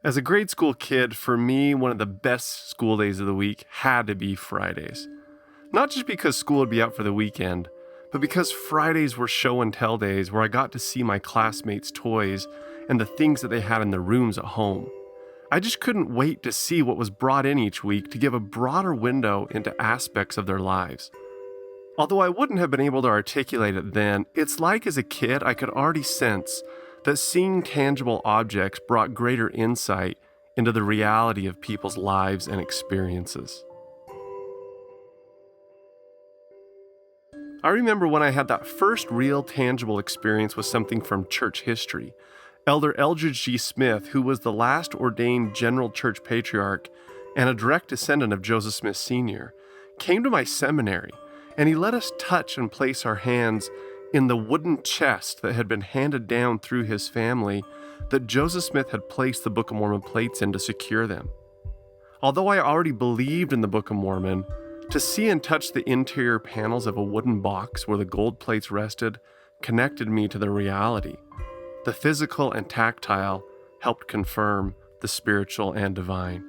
As a grade school kid, for me, one of the best school days of the week had to be Fridays. Not just because school would be out for the weekend, but because Fridays were show and tell days where I got to see my classmates' toys and the things that they had in their rooms at home. I just couldn't wait to see what was brought in each week to give a broader window into aspects of their lives. Although I wouldn't have been able to articulate it then, it's like as a kid I could already sense that seeing tangible objects brought greater insight into the reality of people's lives and experiences. I remember when I had that first real tangible experience with something from church history. Elder Eldridge G. Smith, who was the last ordained general church patriarch and a direct descendant of Joseph Smith Sr., came to my seminary, and he let us touch and place our hands in the wooden chest that had been handed down through his family that Joseph Smith had placed the Book of Mormon plates in to secure them. Although I already believed in the Book of Mormon, to see and touch the interior panels of a wooden box where the gold plates rested connected me to the reality. The physical and tactile helped confirm the spiritual and divine.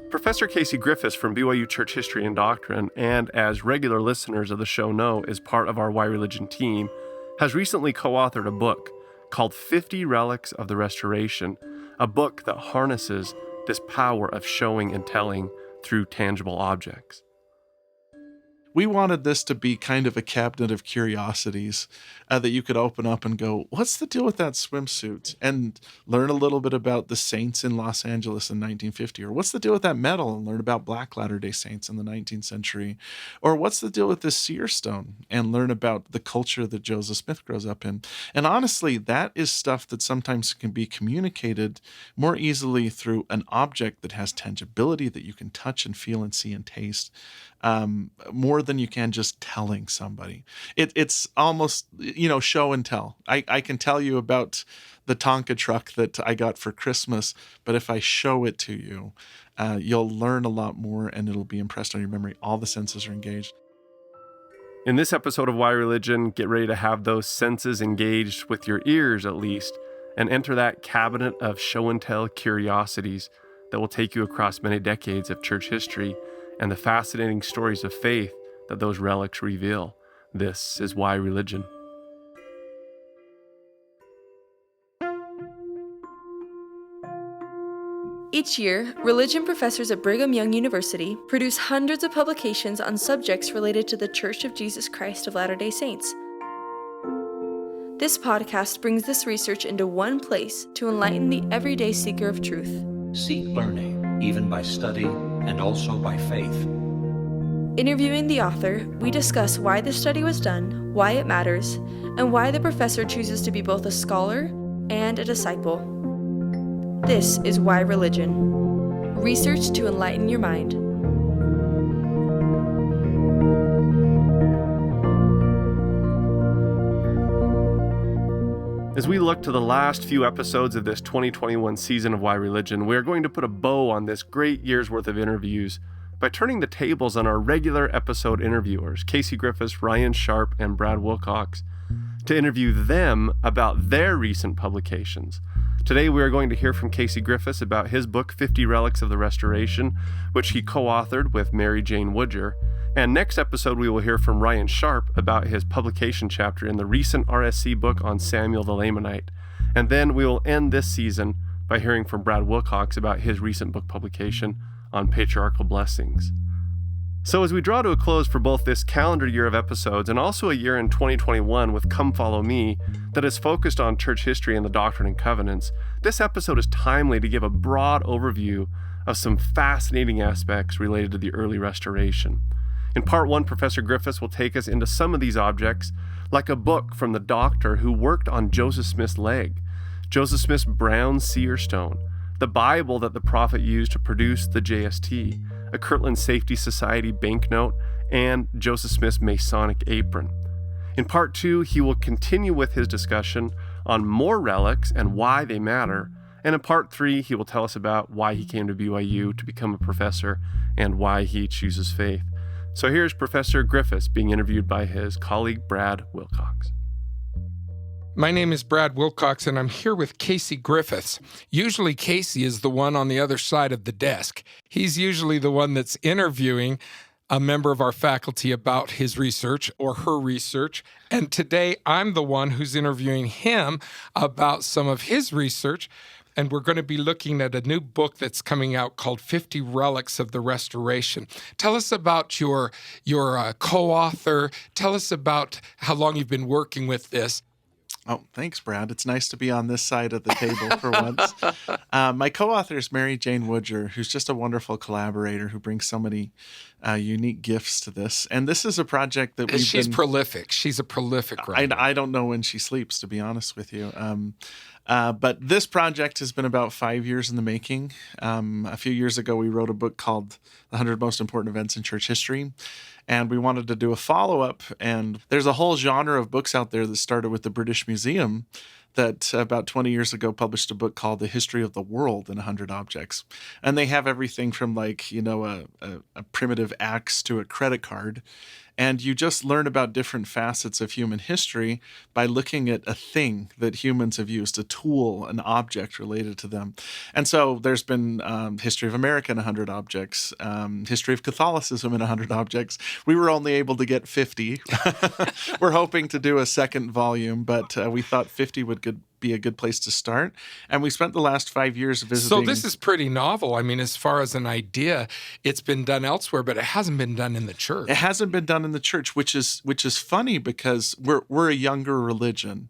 Professor Casey Griffiths from BYU Church History and Doctrine, and as regular listeners of the show know is part of our Why Religion team, has recently co-authored a book called 50 Relics of the Restoration, a book that harnesses this power of showing and telling through tangible objects. We wanted this to be kind of a cabinet of curiosities that you could open up and go, what's the deal with that swimsuit? And learn a little bit about the saints in Los Angeles in 1950. Or what's the deal with that medal? And learn about Black Latter-day Saints in the 19th century. Or what's the deal with this seer stone? And learn about the culture that Joseph Smith grows up in. And honestly, that is stuff that sometimes can be communicated more easily through an object that has tangibility that you can touch and feel and see and taste. More than you can just telling somebody. It's almost, show and tell. I can tell you about the Tonka truck that I got for Christmas, but if I show it to you, you'll learn a lot more and it'll be impressed on your memory. All the senses are engaged. In this episode of Why Religion, get ready to have those senses engaged with your ears at least, and enter that cabinet of show and tell curiosities that will take you across many decades of church history and the fascinating stories of faith that those relics reveal. This is Why Religion. Each year, religion professors at Brigham Young University produce hundreds of publications on subjects related to the Church of Jesus Christ of Latter-day Saints. This podcast brings this research into one place to enlighten the everyday seeker of truth. Seek learning, even by study and also by faith. Interviewing the author, we discuss why this study was done, why it matters, and why the professor chooses to be both a scholar and a disciple. This is Why Religion. Research to enlighten your mind. As we look to the last few episodes of this 2021 season of Why Religion, we are going to put a bow on this great year's worth of interviews by turning the tables on our regular episode interviewers, Casey Griffiths, Ryan Sharp, and Brad Wilcox, to interview them about their recent publications. Today we are going to hear from Casey Griffiths about his book 50 Relics of the Restoration, which he co-authored with Mary Jane Woodger. And next episode we will hear from Ryan Sharp about his publication chapter in the recent RSC book on Samuel the Lamanite. And then we will end this season by hearing from Brad Wilcox about his recent book publication on patriarchal blessings. So as we draw to a close for both this calendar year of episodes and also a year in 2021 with Come Follow Me that is focused on church history and the Doctrine and Covenants, this episode is timely to give a broad overview of some fascinating aspects related to the early restoration. In part one, Professor Griffiths will take us into some of these objects, like a book from the doctor who worked on Joseph Smith's leg, Joseph Smith's brown seer stone, the Bible that the prophet used to produce the JST, a Kirtland Safety Society banknote, and Joseph Smith's Masonic apron. In part two, he will continue with his discussion on more relics and why they matter, and in part three, he will tell us about why he came to BYU to become a professor and why he chooses faith. So here's Professor Griffiths being interviewed by his colleague Brad Wilcox. My name is Brad Wilcox, and I'm here with Casey Griffiths. Usually Casey is the one on the other side of the desk. He's usually the one that's interviewing a member of our faculty about his research or her research. And today I'm the one who's interviewing him about some of his research. And we're going to be looking at a new book that's coming out called 50 Relics of the Restoration. Tell us about your co-author. Tell us about how long you've been working with this. Oh, thanks, Brad. It's nice to be on this side of the table for once. My co-author is Mary Jane Woodger, who's just a wonderful collaborator who brings so many unique gifts to this. And this is a project that She's prolific. She's a prolific writer. I don't know when she sleeps, to be honest with you. But this project has been about 5 years in the making. A few years ago, we wrote a book called The 100 Most Important Events in Church History. And we wanted to do a follow-up. And there's a whole genre of books out there that started with the British Museum that about 20 years ago published a book called The History of the World in 100 Objects. And they have everything from like, a primitive axe to a credit card. And you just learn about different facets of human history by looking at a thing that humans have used, a tool, an object related to them. And so there's been History of America in 100 Objects, History of Catholicism in 100 Objects. We were only able to get 50. We're hoping to do a second volume, but we thought 50 would be a good place to start. And we spent the last 5 years visiting. So this is pretty novel. I mean, as far as an idea, it's been done elsewhere, but it hasn't been done in the church. It hasn't been done in the church, which is funny because we're a younger religion.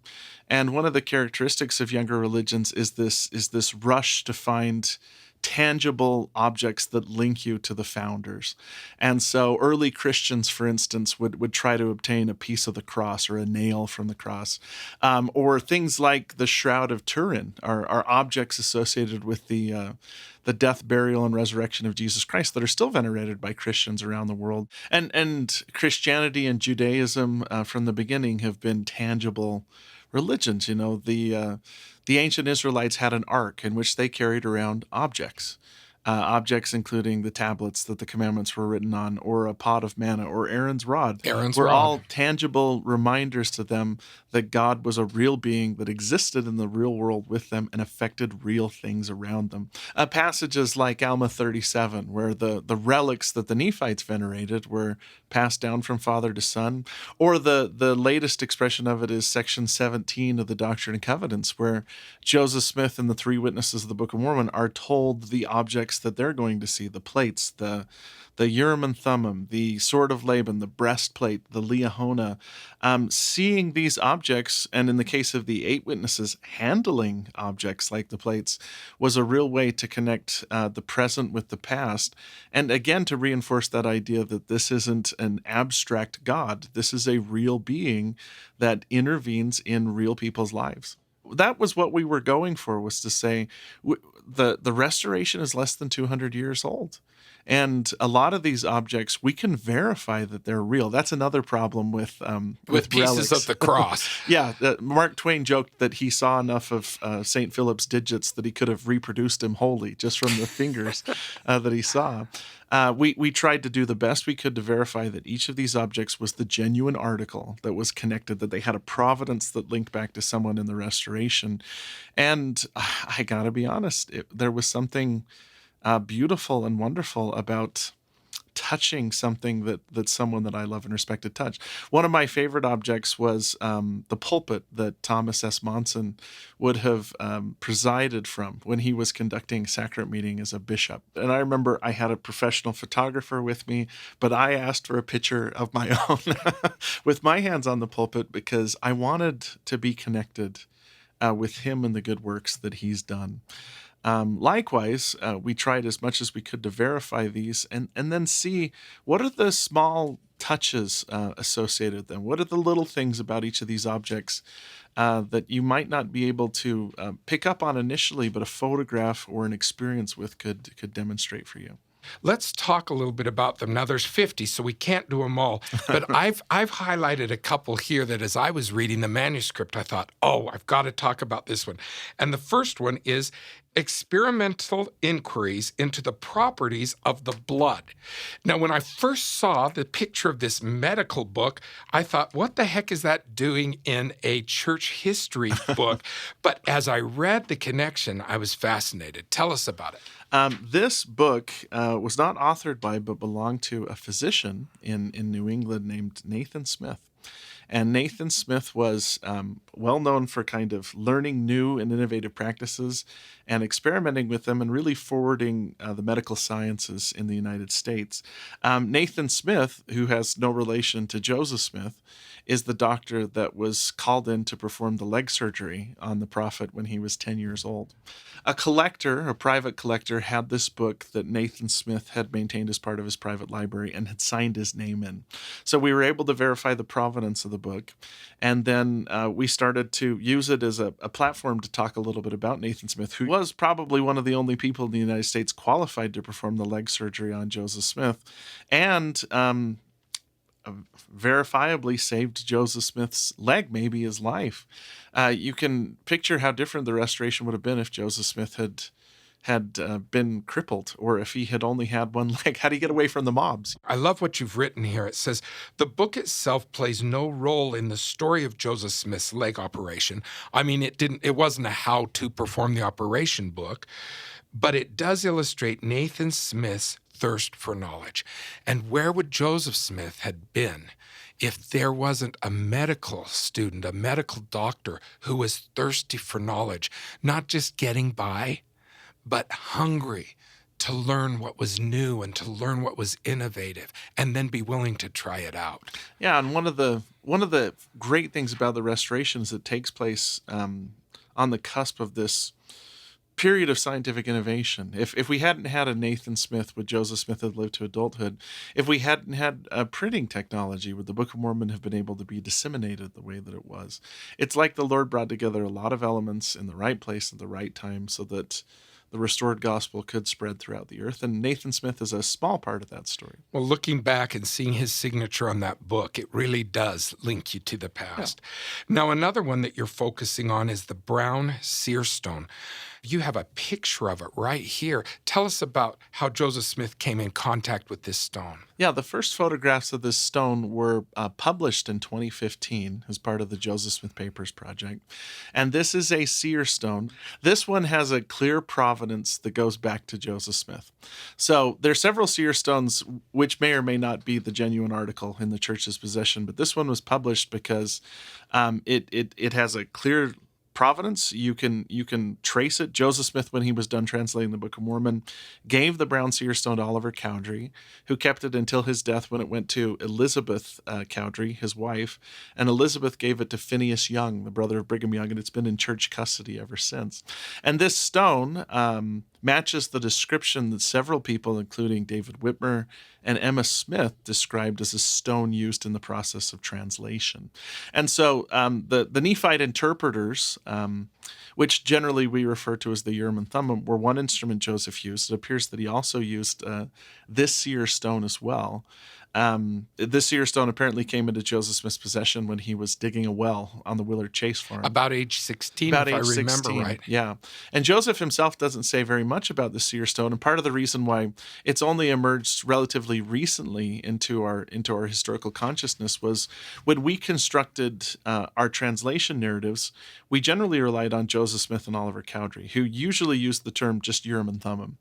And one of the characteristics of younger religions is this rush to find tangible objects that link you to the founders. And so early Christians, for instance, would try to obtain a piece of the cross or a nail from the cross. Or things like the Shroud of Turin are objects associated with the death, burial, and resurrection of Jesus Christ that are still venerated by Christians around the world. And Christianity and Judaism from the beginning have been tangible religions. The ancient Israelites had an ark in which they carried around objects including the tablets that the commandments were written on, or a pot of manna, or Aaron's rod. Were all tangible reminders to them that God was a real being that existed in the real world with them and affected real things around them. Passages like Alma 37, where the relics that the Nephites venerated were passed down from father to son, or the latest expression of it is section 17 of the Doctrine and Covenants, where Joseph Smith and the three witnesses of the Book of Mormon are told the objects that they're going to see, the plates, the Urim and Thummim, the sword of Laban, the breastplate, the Liahona, seeing these objects, and in the case of the 8 witnesses, handling objects like the plates, was a real way to connect the present with the past, and again to reinforce that idea that this isn't an abstract God, this is a real being that intervenes in real people's lives. That was what we were going for, was to say the restoration is less than 200 years old. And a lot of these objects, we can verify that they're real. That's another problem with pieces relics. of the cross. Yeah, Mark Twain joked that he saw enough of St. Philip's digits that he could have reproduced him wholly just from the fingers that he saw. We tried to do the best we could to verify that each of these objects was the genuine article that was connected, that they had a providence that linked back to someone in the restoration. And I gotta be honest, there was something beautiful and wonderful about touching something that someone that I love and respect had touched. One of my favorite objects was the pulpit that Thomas S. Monson would have presided from when he was conducting sacrament meeting as a bishop. And I remember I had a professional photographer with me, but I asked for a picture of my own with my hands on the pulpit because I wanted to be connected with him and the good works that he's done. Likewise, we tried as much as we could to verify these and then see what are the small touches associated with them. What are the little things about each of these objects that you might not be able to pick up on initially, but a photograph or an experience with could demonstrate for you. Let's talk a little bit about them. Now, there's 50, so we can't do them all. But I've highlighted a couple here that as I was reading the manuscript, I thought, oh, I've got to talk about this one. And the first one is experimental inquiries into the properties of the blood. Now, when I first saw the picture of this medical book, I thought, what the heck is that doing in a church history book? But as I read the connection, I was fascinated. Tell us about it. This book was not authored by, but belonged to a physician in New England named Nathan Smith. And Nathan Smith was well known for kind of learning new and innovative practices and experimenting with them and really forwarding the medical sciences in the United States. Nathan Smith, who has no relation to Joseph Smith, is the doctor that was called in to perform the leg surgery on the prophet when he was 10 years old. A private collector, had this book that Nathan Smith had maintained as part of his private library and had signed his name in. So we were able to verify the provenance of the book. And then we started to use it as a platform to talk a little bit about Nathan Smith, who was probably one of the only people in the United States qualified to perform the leg surgery on Joseph Smith, and verifiably saved Joseph Smith's leg, maybe his life. You can picture how different the restoration would have been if Joseph Smith had been crippled, or if he had only had one leg. How do you get away from the mobs? I love what you've written here. It says, the book itself plays no role in the story of Joseph Smith's leg operation. I mean, it wasn't a how to perform the operation book, but it does illustrate Nathan Smith's thirst for knowledge. And where would Joseph Smith had been if there wasn't a medical student, a medical doctor who was thirsty for knowledge, not just getting by, but hungry to learn what was new and to learn what was innovative, and then be willing to try it out. Yeah, and one of the great things about the restoration is it takes place on the cusp of this period of scientific innovation. If we hadn't had a Nathan Smith, would Joseph Smith have lived to adulthood? If we hadn't had a printing technology, would the Book of Mormon have been able to be disseminated the way that it was? It's like the Lord brought together a lot of elements in the right place at the right time so that the restored gospel could spread throughout the earth. And Nathan Smith is a small part of that story. Well, looking back and seeing his signature on that book, it really does link you to the past. Yeah. Now, another one that you're focusing on is the brown seer stone. You have a picture of it right here. Tell us about how Joseph Smith came in contact with this stone. Yeah, the first photographs of this stone were published in 2015 as part of the Joseph Smith Papers project. And this is a seer stone. This one has a clear provenance that goes back to Joseph Smith. So there are several seer stones which may or may not be the genuine article in the church's possession, but this one was published because it has a clear provenance. You can trace it. Joseph Smith, when he was done translating the Book of Mormon, gave the brown seer stone to Oliver Cowdery, who kept it until his death when it went to Elizabeth Cowdery, his wife, and Elizabeth gave it to Phineas Young, the brother of Brigham Young, and it's been in church custody ever since. And this stone matches the description that several people, including David Whitmer and Emma Smith, described as a stone used in the process of translation. And so the Nephite interpreters, which generally we refer to as the Urim and Thummim, were one instrument Joseph used. It appears that he also used this seer stone as well. This seer stone apparently came into Joseph Smith's possession when he was digging a well on the Willard Chase farm. About age 16, if I remember right. Yeah. And Joseph himself doesn't say very much about the seer stone, and part of the reason why it's only emerged relatively recently into our historical consciousness was when we constructed our translation narratives, we generally relied on Joseph Smith and Oliver Cowdery, who usually used the term just Urim and Thummim.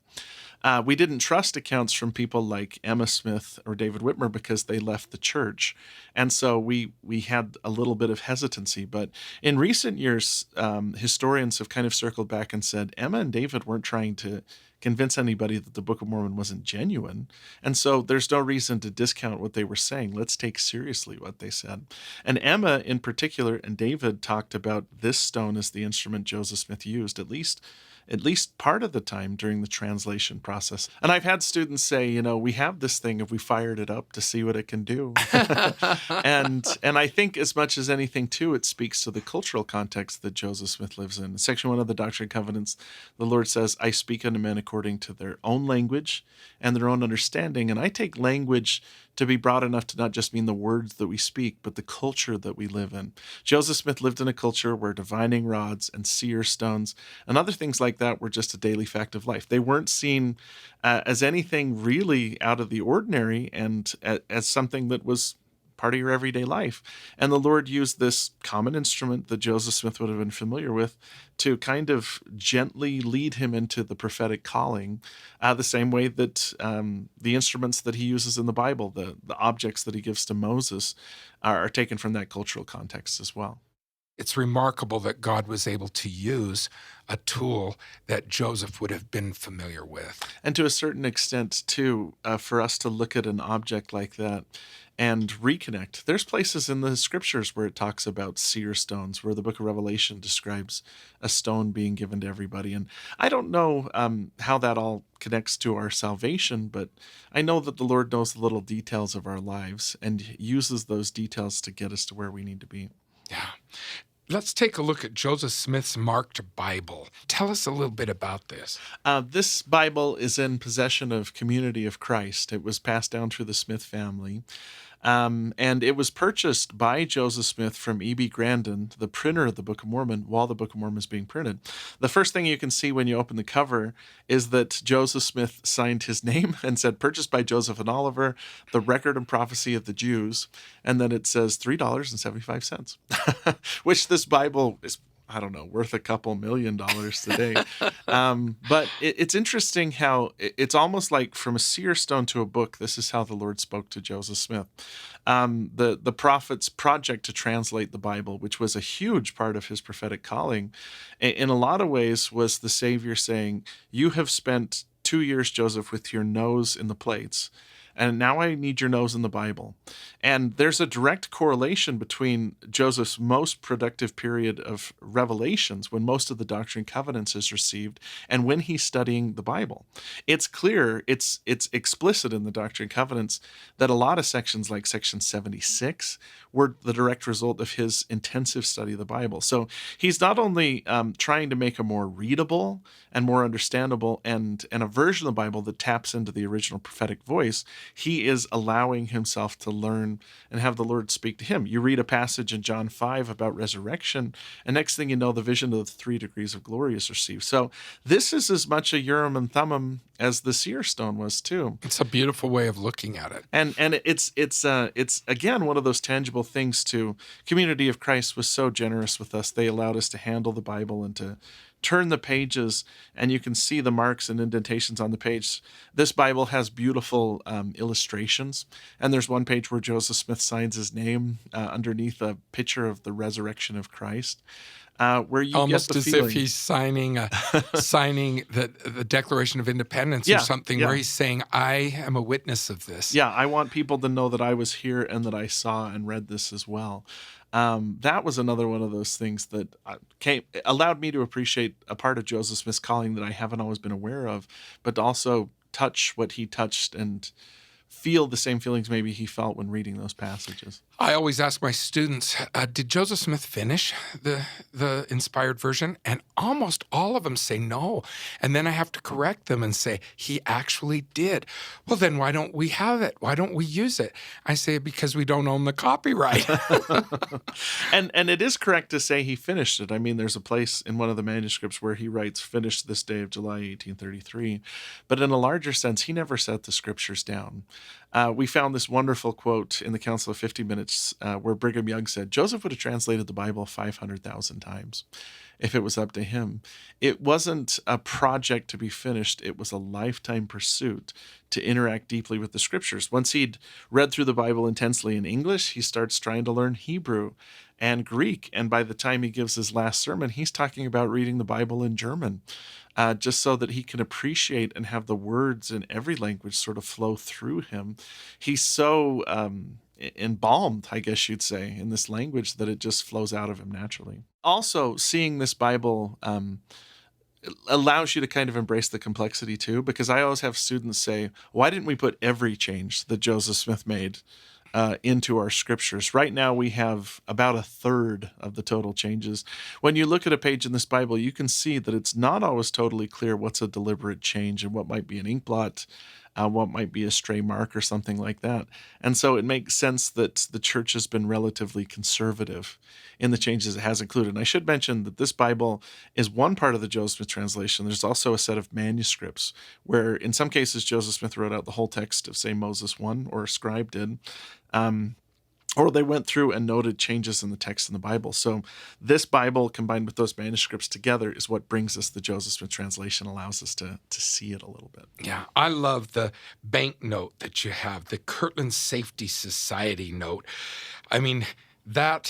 We didn't trust accounts from people like Emma Smith or David Whitmer because they left the church. And so we had a little bit of hesitancy. But in recent years, historians have kind of circled back and said Emma and David weren't trying to convince anybody that the Book of Mormon wasn't genuine. And so there's no reason to discount what they were saying. Let's take seriously what they said. And Emma in particular and David talked about this stone as the instrument Joseph Smith used, at least part of the time during the translation process. And I've had students say, we have this thing if we fired it up to see what it can do. and I think as much as anything, too, it speaks to the cultural context that Joseph Smith lives in. In Section 1 of the Doctrine and Covenants, the Lord says, I speak unto men according to their own language and their own understanding. And I take language to be broad enough to not just mean the words that we speak, but the culture that we live in. Joseph Smith lived in a culture where divining rods and seer stones and other things like like that were just a daily fact of life. They weren't seen as anything really out of the ordinary and as something that was part of your everyday life. And the Lord used this common instrument that Joseph Smith would have been familiar with to kind of gently lead him into the prophetic calling, the same way that the instruments that he uses in the Bible, the objects that he gives to Moses, are taken from that cultural context as well. It's remarkable that God was able to use a tool that Joseph would have been familiar with. And to a certain extent, too, for us to look at an object like that and reconnect. There's places in the scriptures where it talks about seer stones, where the book of Revelation describes a stone being given to everybody. And I don't know how that all connects to our salvation, but I know that the Lord knows the little details of our lives and uses those details to get us to where we need to be. Yeah. Let's take a look at Joseph Smith's marked Bible. Tell us a little bit about this. This Bible is in possession of Community of Christ. It was passed down through the Smith family. And it was purchased by Joseph Smith from E.B. Grandin, the printer of the Book of Mormon, while the Book of Mormon is being printed. The first thing you can see when you open the cover is that Joseph Smith signed his name and said, purchased by Joseph and Oliver, the record and prophecy of the Jews. And then it says $3.75, which this Bible is, I don't know, worth a couple $1 million today. But it's interesting how it's almost like from a seer stone to a book, this is how the Lord spoke to Joseph Smith. The prophet's project to translate the Bible, which was a huge part of his prophetic calling, in a lot of ways was the Savior saying, you have spent 2 years, Joseph, with your nose in the plates. And now I need your nose in the Bible. And there's a direct correlation between Joseph's most productive period of revelations, when most of the Doctrine and Covenants is received, and when he's studying the Bible. It's clear, it's explicit in the Doctrine and Covenants that a lot of sections, like section 76, were the direct result of his intensive study of the Bible. So he's not only trying to make a more readable and more understandable and a version of the Bible that taps into the original prophetic voice, he is allowing himself to learn and have the Lord speak to him. You read a passage in John 5 about resurrection, and next thing you know, the vision of the 3 degrees of glory is received. So this is as much a Urim and Thummim as the seer stone was too. It's a beautiful way of looking at it. And it's again one of those tangible things too. Community of Christ was so generous with us. They allowed us to handle the Bible and to turn the pages, and you can see the marks and indentations on the page. This Bible has beautiful illustrations, and there's one page where Joseph Smith signs his name underneath a picture of the resurrection of Christ. Where you almost get the as feeling, if he's signing the Declaration of Independence or something, where he's saying, I am a witness of this. Yeah, I want people to know that I was here and that I saw and read this as well. That was another one of those things that allowed me to appreciate a part of Joseph Smith's calling that I haven't always been aware of, but to also touch what he touched and feel the same feelings maybe he felt when reading those passages. I always ask my students, did Joseph Smith finish the inspired version? And almost all of them say no. And then I have to correct them and say, he actually did. Well, then why don't we have it? Why don't we use it? I say, because we don't own the copyright. And it is correct to say he finished it. I mean, there's a place in one of the manuscripts where he writes, finished this day of July, 1833. But in a larger sense, he never set the scriptures down. We found this wonderful quote in the Council of 50 Minutes where Brigham Young said, Joseph would have translated the Bible 500,000 times if it was up to him. It wasn't a project to be finished. It was a lifetime pursuit to interact deeply with the scriptures. Once he'd read through the Bible intensely in English, he starts trying to learn Hebrew and Greek. And by the time he gives his last sermon, he's talking about reading the Bible in German, just so that he can appreciate and have the words in every language sort of flow through him. He's so embalmed, I guess you'd say, in this language that it just flows out of him naturally. Also, seeing this Bible allows you to kind of embrace the complexity too, because I always have students say, why didn't we put every change that Joseph Smith made into our scriptures? Right now we have about a third of the total changes. When you look at a page in this Bible, you can see that it's not always totally clear what's a deliberate change and what might be an ink blot. what might be a stray mark or something like that. And so it makes sense that the church has been relatively conservative in the changes it has included. And I should mention that this Bible is one part of the Joseph Smith translation. There's also a set of manuscripts where, in some cases, Joseph Smith wrote out the whole text of, say, Moses 1, or a scribe did. Or they went through and noted changes in the text in the Bible. So this Bible, combined with those manuscripts together, is what brings us the Joseph Smith translation, allows us to see it a little bit. Yeah, I love the banknote that you have, the Kirtland Safety Society note. I mean, the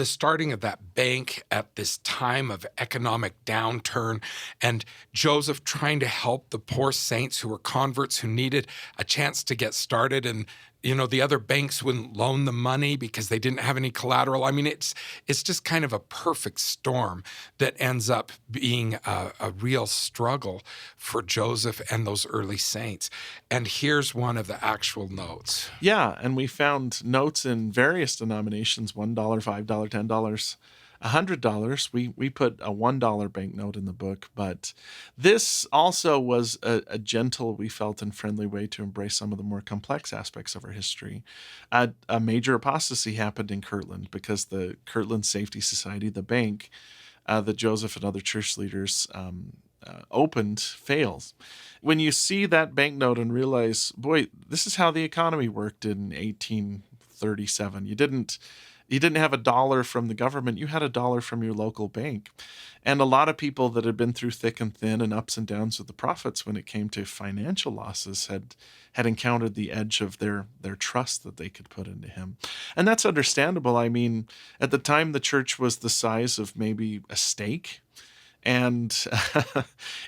starting of that bank at this time of economic downturn, and Joseph trying to help the poor saints who were converts who needed a chance to get started, and the other banks wouldn't loan them money because they didn't have any collateral. I mean, it's just kind of a perfect storm that ends up being a real struggle for Joseph and those early saints. And here's one of the actual notes. Yeah, and we found notes in various denominations: $1, $5, $10, $100. We put a $1 banknote in the book, but this also was a gentle, we felt, and friendly way to embrace some of the more complex aspects of our history. A major apostasy happened in Kirtland because the Kirtland Safety Society, the bank that Joseph and other church leaders opened, fails. When you see that banknote and realize, boy, this is how the economy worked in 1837. You didn't have a dollar from the government. You had a dollar from your local bank. And a lot of people that had been through thick and thin and ups and downs with the prophets when it came to financial losses had encountered the edge of their trust that they could put into him. And that's understandable. I mean, at the time, the church was the size of maybe a steak. And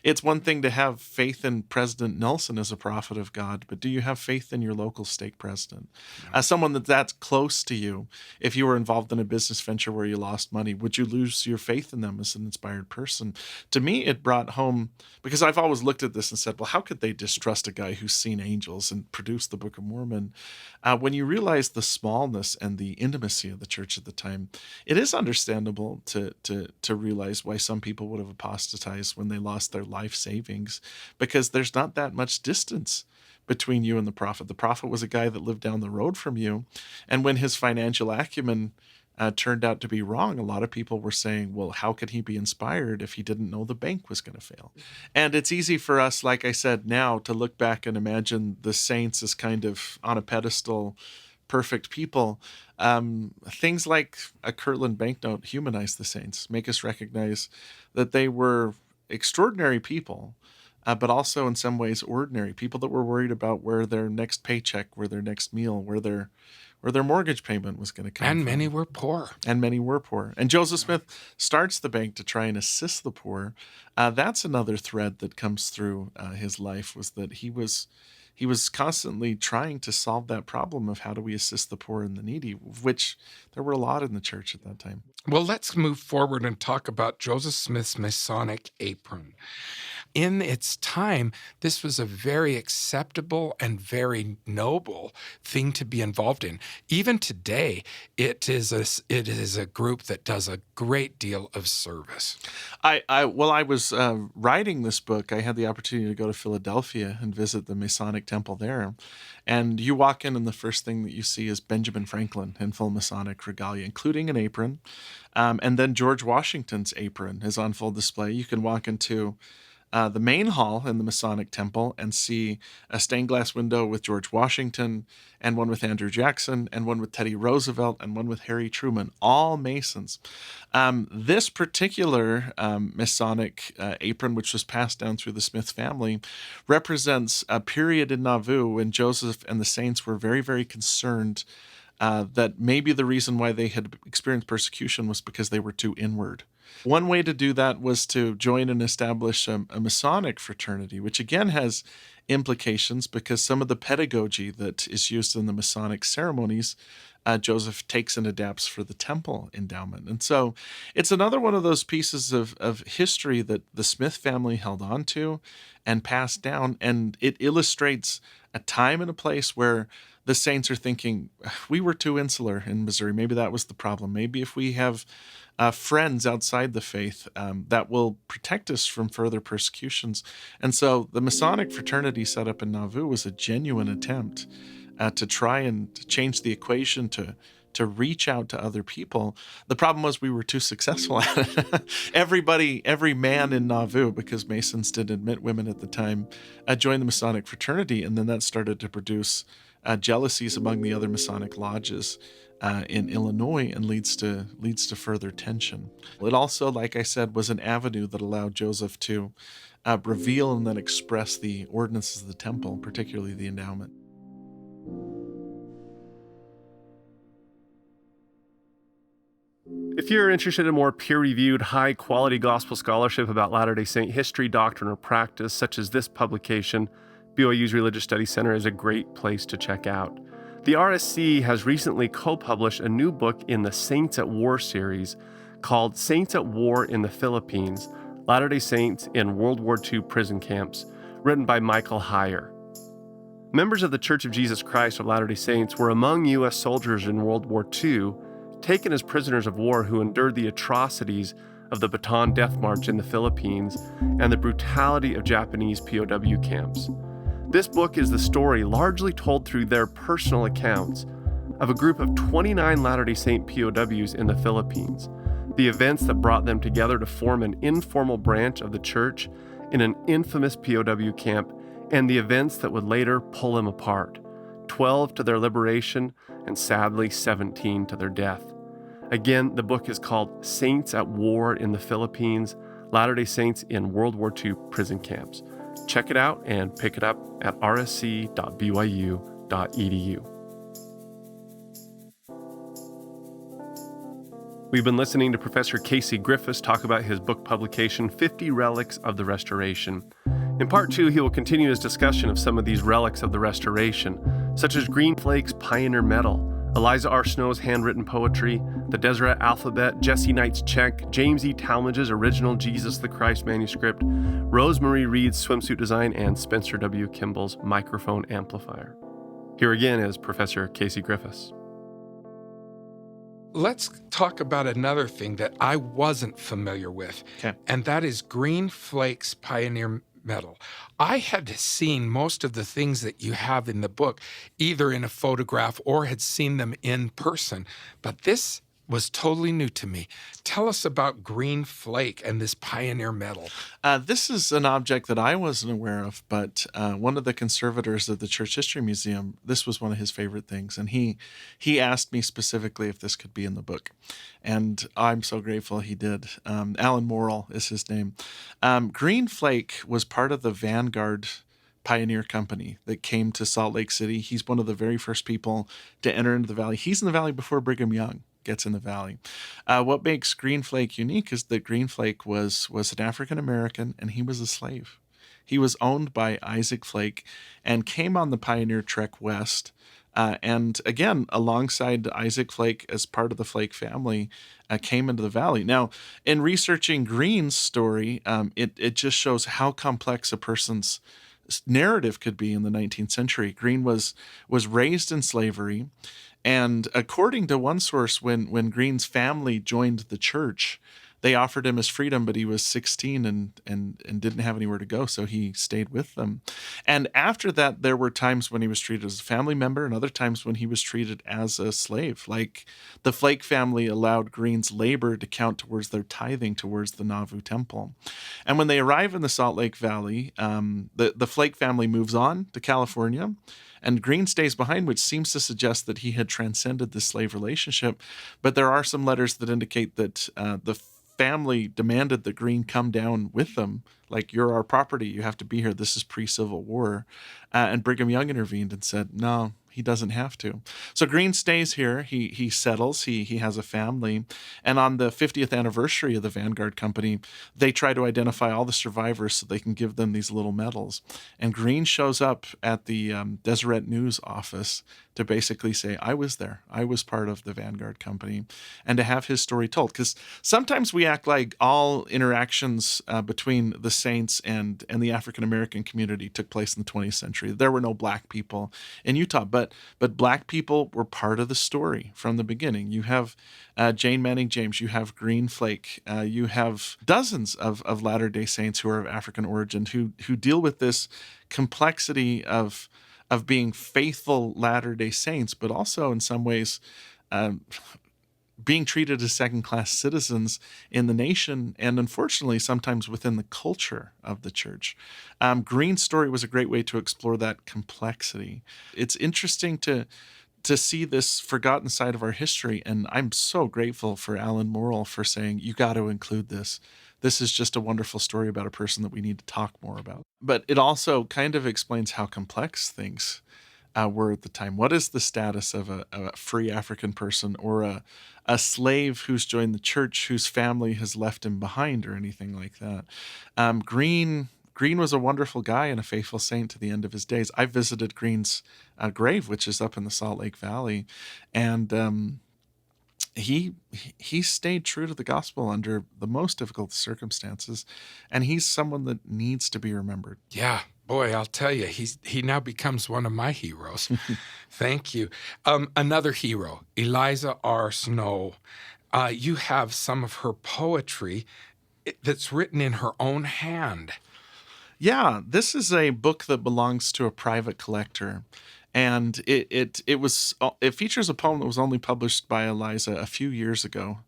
it's one thing to have faith in President Nelson as a prophet of God, but do you have faith in your local stake president? Someone that's close to you, if you were involved in a business venture where you lost money, would you lose your faith in them as an inspired person? To me, it brought home, because I've always looked at this and said, well, how could they distrust a guy who's seen angels and produced the Book of Mormon? When you realize the smallness and the intimacy of the church at the time, it is understandable to realize why some people would have apostatized when they lost their life savings, because there's not that much distance between you and the prophet. The prophet was a guy that lived down the road from you, and when his financial acumen turned out to be wrong, a lot of people were saying, well, how could he be inspired if he didn't know the bank was going to fail? And it's easy for us, like I said, now to look back and imagine the saints as kind of on a pedestal, perfect people. Things like a Kirtland banknote humanize the saints, make us recognize that they were extraordinary people, but also in some ways ordinary people that were worried about where their next paycheck, where their next meal, where their mortgage payment was going to come from. And many were poor. And Joseph Smith starts the bank to try and assist the poor. That's another thread that comes through his life, was that he was constantly trying to solve that problem of how do we assist the poor and the needy, which there were a lot in the church at that time. Well, let's move forward and talk about Joseph Smith's Masonic apron. In its time, this was a very acceptable and very noble thing to be involved in. Even today, it is a group that does a great deal of service. While I was writing this book, I had the opportunity to go to Philadelphia and visit the Masonic temple there. And you walk in, and the first thing that you see is Benjamin Franklin in full Masonic regalia, including an apron. And then George Washington's apron is on full display. You can walk into the main hall in the Masonic temple and see a stained glass window with George Washington, and one with Andrew Jackson, and one with Teddy Roosevelt, and one with Harry Truman, all Masons. This particular Masonic apron, which was passed down through the Smith family, represents a period in Nauvoo when Joseph and the saints were very, very concerned that maybe the reason why they had experienced persecution was because they were too inward. One way to do that was to join and establish a Masonic fraternity, which again has implications because some of the pedagogy that is used in the Masonic ceremonies, Joseph takes and adapts for the temple endowment. And so it's another one of those pieces of history that the Smith family held on to and passed down, and it illustrates a time and a place where the saints are thinking, we were too insular in Missouri. Maybe that was the problem. Maybe if we have friends outside the faith, that will protect us from further persecutions. And so the Masonic fraternity set up in Nauvoo was a genuine attempt to try and change the equation, to reach out to other people. The problem was we were too successful at it. Every man in Nauvoo, because Masons didn't admit women at the time, joined the Masonic fraternity, and then that started to produce jealousies among the other Masonic lodges in Illinois, and leads to further tension. It also, like I said, was an avenue that allowed Joseph to reveal and then express the ordinances of the temple, particularly the endowment. If you're interested in more peer-reviewed, high-quality gospel scholarship about Latter-day Saint history, doctrine, or practice, such as this publication, BYU's Religious Studies Center is a great place to check out. The RSC has recently co-published a new book in the Saints at War series called Saints at War in the Philippines, Latter-day Saints in World War II Prison Camps, written by Michael Heyer. Members of the Church of Jesus Christ of Latter-day Saints were among U.S. soldiers in World War II, taken as prisoners of war who endured the atrocities of the Bataan Death March in the Philippines and the brutality of Japanese POW camps. This book is the story, largely told through their personal accounts, of a group of 29 Latter-day Saint POWs in the Philippines, the events that brought them together to form an informal branch of the church in an infamous POW camp, and the events that would later pull them apart, 12 to their liberation and sadly 17 to their death. Again, the book is called Saints at War in the Philippines, Latter-day Saints in World War II Prison Camps. Check it out and pick it up at rsc.byu.edu. We've been listening to Professor Casey Griffiths talk about his book publication, 50 Relics of the Restoration. In Part 2, he will continue his discussion of some of these relics of the Restoration, such as Green Flake's Pioneer Medal, Eliza R. Snow's handwritten poetry, the Deseret Alphabet, Jesse Knight's check, James E. Talmage's original Jesus the Christ manuscript, Rosemary Reed's swimsuit design, and Spencer W. Kimball's microphone amplifier. Here again is Professor Casey Griffiths. Let's talk about another thing that I wasn't familiar with, and that is Green Flake's Pioneer Medal. I had seen most of the things that you have in the book, either in a photograph or had seen them in person, but this was totally new to me. Tell us about Green Flake and this Pioneer Medal. This is an object that I wasn't aware of, but one of the conservators of the Church History Museum, this was one of his favorite things, and he asked me specifically if this could be in the book, and I'm so grateful he did. Alan Morrill is his name. Green Flake was part of the Vanguard Pioneer Company that came to Salt Lake City. He's one of the very first people to enter into the valley. He's in the valley before Brigham Young gets in the valley. What makes Green Flake unique is that Green Flake was an African American, and he was a slave. He was owned by Isaac Flake and came on the Pioneer Trek West. And again, alongside Isaac Flake, as part of the Flake family, came into the valley. Now, in researching Green's story, it just shows how complex a person's narrative could be in the 19th century. Green was raised in slavery. And according to one source, when Green's family joined the church, they offered him his freedom, but he was 16 and didn't have anywhere to go, so he stayed with them. And after that, there were times when he was treated as a family member and other times when he was treated as a slave. Like the Flake family allowed Green's labor to count towards their tithing towards the Nauvoo temple. And when they arrive in the Salt Lake Valley, the Flake family moves on to California, and Green stays behind, which seems to suggest that he had transcended the slave relationship. But there are some letters that indicate that the family demanded that Green come down with them. Like, you're our property. You have to be here. This is pre-Civil War. And Brigham Young intervened and said, no, he doesn't have to. So Green stays here. He settles. He has a family. And on the 50th anniversary of the Vanguard Company, they try to identify all the survivors so they can give them these little medals. And Green shows up at the Deseret News office to basically say, I was there. I was part of the Vanguard Company, and to have his story told. Because sometimes we act like all interactions between the saints and the African-American community took place in the 20th century. There were no black people in Utah, but black people were part of the story from the beginning. You have Jane Manning James, you have Green Flake, you have dozens of Latter-day Saints who are of African origin who deal with this complexity of being faithful Latter-day Saints, but also in some ways being treated as second-class citizens in the nation, and unfortunately sometimes within the culture of the church. Green's story was a great way to explore that complexity. It's interesting to see this forgotten side of our history, and I'm so grateful for Alan Morrill for saying, you got to include this. This is just a wonderful story about a person that we need to talk more about. But it also kind of explains how complex things were at the time. What is the status of a free African person or a slave who's joined the church whose family has left him behind or anything like that? Green was a wonderful guy and a faithful saint to the end of his days. I visited Green's grave, which is up in the Salt Lake Valley, and he stayed true to the gospel under the most difficult circumstances, and he's someone that needs to be remembered. Yeah, boy, I'll tell you, he now becomes one of my heroes. Thank you. Another hero, Eliza R. Snow. You have some of her poetry that's written in her own hand. Yeah, this is a book that belongs to a private collector. And it features a poem that was only published by Eliza a few years ago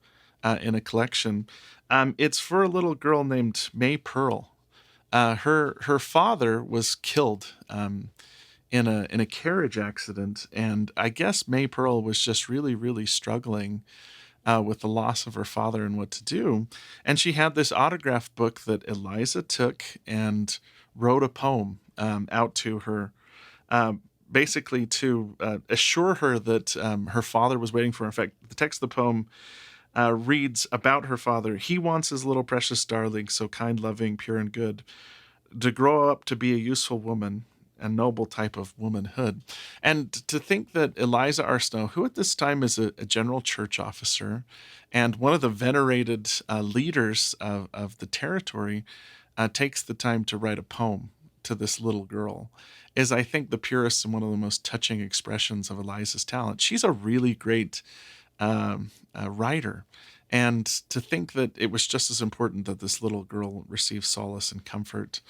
in a collection. It's for a little girl named May Pearl. Her father was killed in a carriage accident, and I guess May Pearl was just really, really struggling with the loss of her father and what to do. And she had this autograph book that Eliza took and wrote a poem out to her. Basically to assure her that her father was waiting for her. In fact, the text of the poem reads about her father. He wants his little precious darling, so kind, loving, pure, and good, to grow up to be a useful woman, a noble type of womanhood. And to think that Eliza R. Snow, who at this time is a general church officer and one of the venerated leaders of the territory, takes the time to write a poem to this little girl, is, I think, the purest and one of the most touching expressions of Eliza's talent. She's a really great writer. And to think that it was just as important that this little girl receive solace and comfort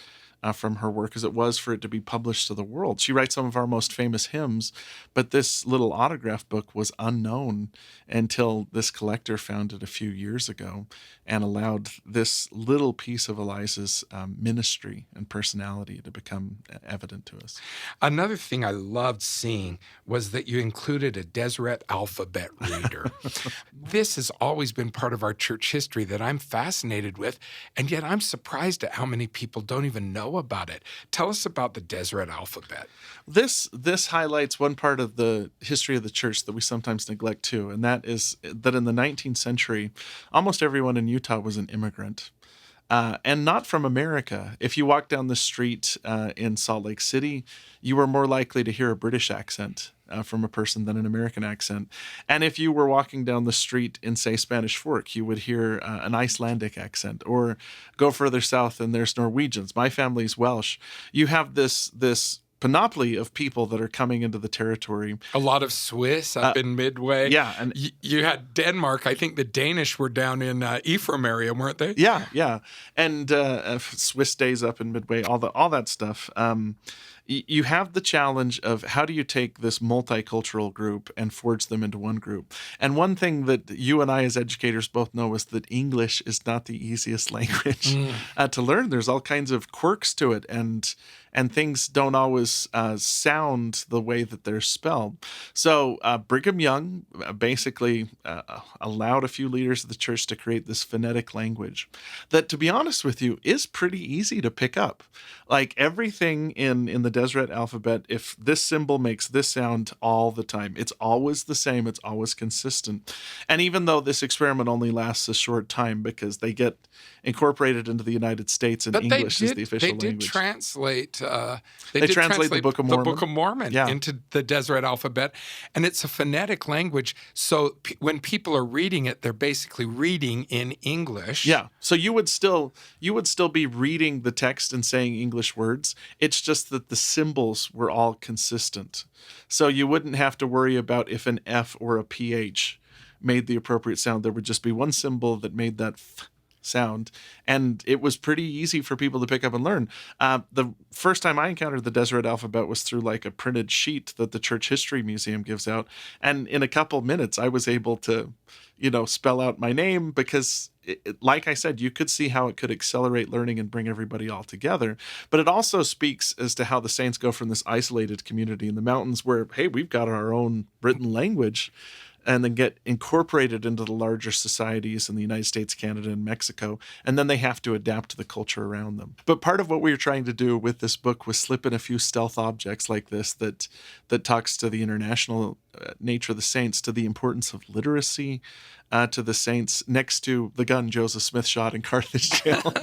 from her work as it was for it to be published to the world. She writes some of our most famous hymns, but this little autograph book was unknown until this collector found it a few years ago and allowed this little piece of Eliza's ministry and personality to become evident to us. Another thing I loved seeing was that you included a Deseret alphabet reader. This has always been part of our church history that I'm fascinated with, and yet I'm surprised at how many people don't even know about it. Tell us about the Deseret alphabet. This highlights one part of the history of the church that we sometimes neglect too, and that is that in the 19th century, almost everyone in Utah was an immigrant. And not from America. If you walk down the street in Salt Lake City, you were more likely to hear a British accent from a person than an American accent. And if you were walking down the street in, say, Spanish Fork, you would hear an Icelandic accent. Or go further south and there's Norwegians. My family's Welsh. You have this panoply of people that are coming into the territory. A lot of Swiss up in Midway. Yeah. And you had Denmark. I think the Danish were down in Ephraim area, weren't they? Yeah. And Swiss days up in Midway, all that stuff. You have the challenge of how do you take this multicultural group and forge them into one group? And one thing that you and I as educators both know is that English is not the easiest language to learn. There's all kinds of quirks to it, and things don't always sound the way that they're spelled. So Brigham Young basically allowed a few leaders of the church to create this phonetic language that, to be honest with you, is pretty easy to pick up. Like everything in the Deseret alphabet, if this symbol makes this sound all the time, it's always the same, it's always consistent. And even though this experiment only lasts a short time because they get incorporated into the United States and English is the official language. They did translate They did translate the Book of Mormon. The Book of Mormon Yeah. into the Deseret alphabet, and it's a phonetic language. So when people are reading it, they're basically reading in English. Yeah. So you would still be reading the text and saying English words. It's just that the symbols were all consistent. So you wouldn't have to worry about if an F or a PH made the appropriate sound. There would just be one symbol that made that sound, and it was pretty easy for people to pick up and learn. The first time I encountered the Deseret alphabet was through like a printed sheet that the Church History Museum gives out, and in a couple minutes I was able to, spell out my name because, like I said, you could see how it could accelerate learning and bring everybody all together. But it also speaks as to how the saints go from this isolated community in the mountains where, hey, we've got our own written language, and then get incorporated into the larger societies in the United States, Canada, and Mexico, and then they have to adapt to the culture around them. But part of what we were trying to do with this book was slip in a few stealth objects like this that talks to the international nature of the saints, to the importance of literacy, to the saints, next to the gun Joseph Smith shot in Carthage jail.